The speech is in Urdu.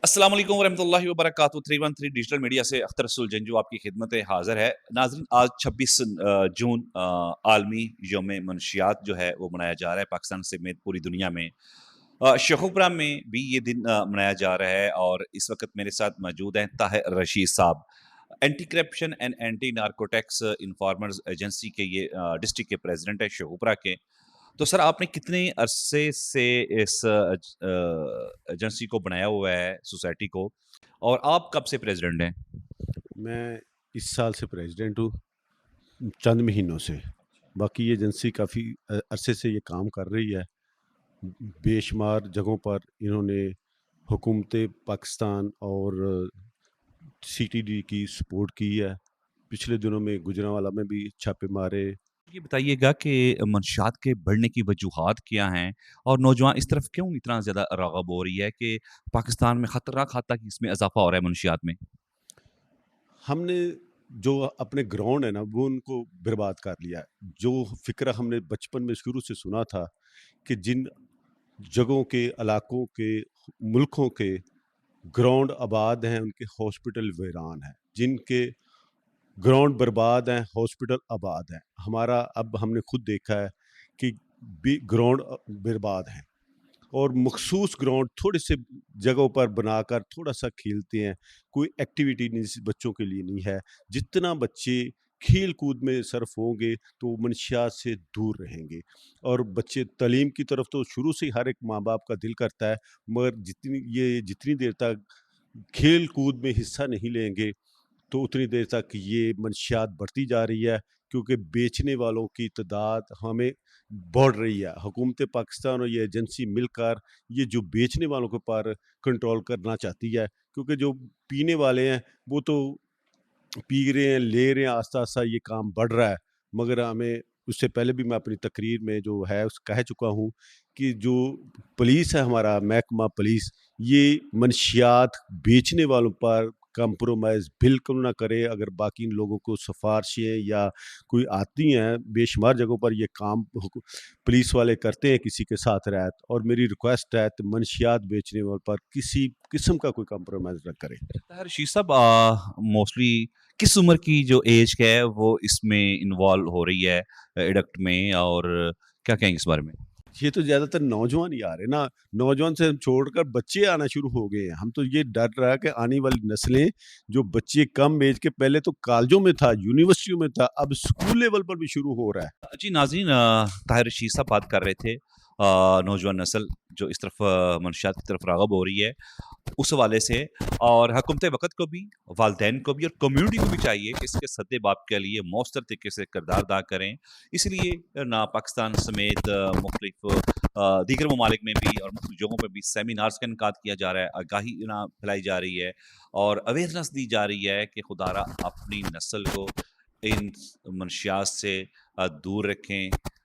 السلام علیکم ورحمۃ اللہ وبرکاتہ 313 ڈیجیٹل میڈیا سے اختر رسول جنجو آپ کی خدمت حاضر ہے. ناظرین، آج 26 جون عالمی یوم منشیات جو ہے وہ منایا جا رہا ہے پاکستان سمیت پوری دنیا میں. شیخوپورہ میں بھی یہ دن منایا جا رہا ہے اور اس وقت میرے ساتھ موجود ہیں طاہر رشید صاحب، anti corruption and anti narcotics informers agency کے یہ ڈسٹرکٹ کے پریزیڈنٹ ہے شیخوپورہ کے. تو سر، آپ نے کتنے عرصے سے اس ایجنسی کو بنایا ہوا ہے، سوسائٹی کو، اور آپ کب سے پریزیڈنٹ ہیں؟ میں اس سال سے پریزیڈنٹ ہوں، چند مہینوں سے. باقی یہ ایجنسی کافی عرصے سے یہ کام کر رہی ہے. بے شمار جگہوں پر انہوں نے حکومت پاکستان اور سی ٹی ڈی کی سپورٹ کی ہے. پچھلے دنوں میں گجرانوالہ میں بھی چھاپے مارے. یہ بتائیے گا کہ منشیات کے بڑھنے کی وجوہات کیا ہیں اور نوجوان اس طرف کیوں اتنا زیادہ راغب ہو رہی ہے کہ پاکستان میں خطرناک حد تک اس میں اضافہ ہو رہا ہے منشیات میں؟ ہم نے جو اپنے گراؤنڈ ہے نا وہ ان کو برباد کر لیا ہے. جو فکرہ ہم نے بچپن میں شروع سے سنا تھا کہ جن جگہوں کے، علاقوں کے، ملکوں کے گراؤنڈ آباد ہیں ان کے ہاسپٹل ویران ہیں، جن کے گراؤنڈ برباد ہیں ہاسپٹل آباد ہیں. ہمارا اب ہم نے خود دیکھا ہے کہ گراؤنڈ برباد ہیں اور مخصوص گراؤنڈ تھوڑے سے جگہوں پر بنا کر تھوڑا سا کھیلتے ہیں. کوئی ایکٹیویٹی نہیں بچوں کے لیے نہیں ہے. جتنا بچے کھیل کود میں صرف ہوں گے تو منشیات سے دور رہیں گے. اور بچے تعلیم کی طرف تو شروع سے ہی ہر ایک ماں باپ کا دل کرتا ہے، مگر جتنی دیر تک کھیل کود میں حصہ نہیں لیں گے تو اتنی دیر تک یہ منشیات بڑھتی جا رہی ہے، کیونکہ بیچنے والوں کی تعداد ہمیں بڑھ رہی ہے. حکومت پاکستان اور یہ ایجنسی مل کر یہ جو بیچنے والوں کے پر کنٹرول کرنا چاہتی ہے، کیونکہ جو پینے والے ہیں وہ تو پی رہے ہیں، لے رہے ہیں، آہستہ آہستہ یہ کام بڑھ رہا ہے. مگر ہمیں اس سے پہلے بھی میں اپنی تقریر میں جو ہے اس کہہ چکا ہوں کہ جو پولیس ہے، ہمارا محکمہ پولیس، یہ منشیات بیچنے والوں پر کمپرومائز بالکل نہ کرے. اگر باقی لوگوں کو سفارشیں یا کوئی آتی ہیں، بے شمار جگہوں پر یہ کام پولیس والے کرتے ہیں کسی کے ساتھ رہت، اور میری ریکویسٹ ہے کہ منشیات بیچنے والوں پر کسی قسم کا کوئی کمپرومائز نہ کرے. طاہر رشید صاحب، موسٹلی کس عمر کی جو ایج ہے وہ اس میں انوالو ہو رہی ہے ایڈکٹ میں، اور کیا کہیں گے اس بارے میں؟ یہ تو زیادہ تر نوجوان ہی آ رہے نا. نوجوان سے ہم چھوڑ کر بچے آنا شروع ہو گئے ہیں. ہم تو یہ ڈر رہا ہے کہ آنے والی نسلیں، جو بچے کم ایج کے پہلے تو کالجوں میں تھا، یونیورسٹیوں میں تھا، اب اسکول لیول پر بھی شروع ہو رہا ہے. جی ناظرین، طاہر رشید صاحب بات کر رہے تھے نوجوان نسل جو اس طرف منشیات کی طرف راغب ہو رہی ہے اس حوالے سے، اور حکومت وقت کو بھی، والدین کو بھی، اور کمیونٹی کو بھی چاہیے کہ اس کے سدے باپ کے لیے مؤثر طریقے سے کردار ادا کریں. اس لیے نہ پاکستان سمیت مختلف دیگر ممالک میں بھی اور مختلف جگہوں پہ بھی سیمینارز کا انعقاد کیا جا رہا ہے، آگاہی پھیلائی جا رہی ہے اور اویئرنیس دی جا رہی ہے کہ خدا را اپنی نسل کو ان منشیات سے دور رکھیں.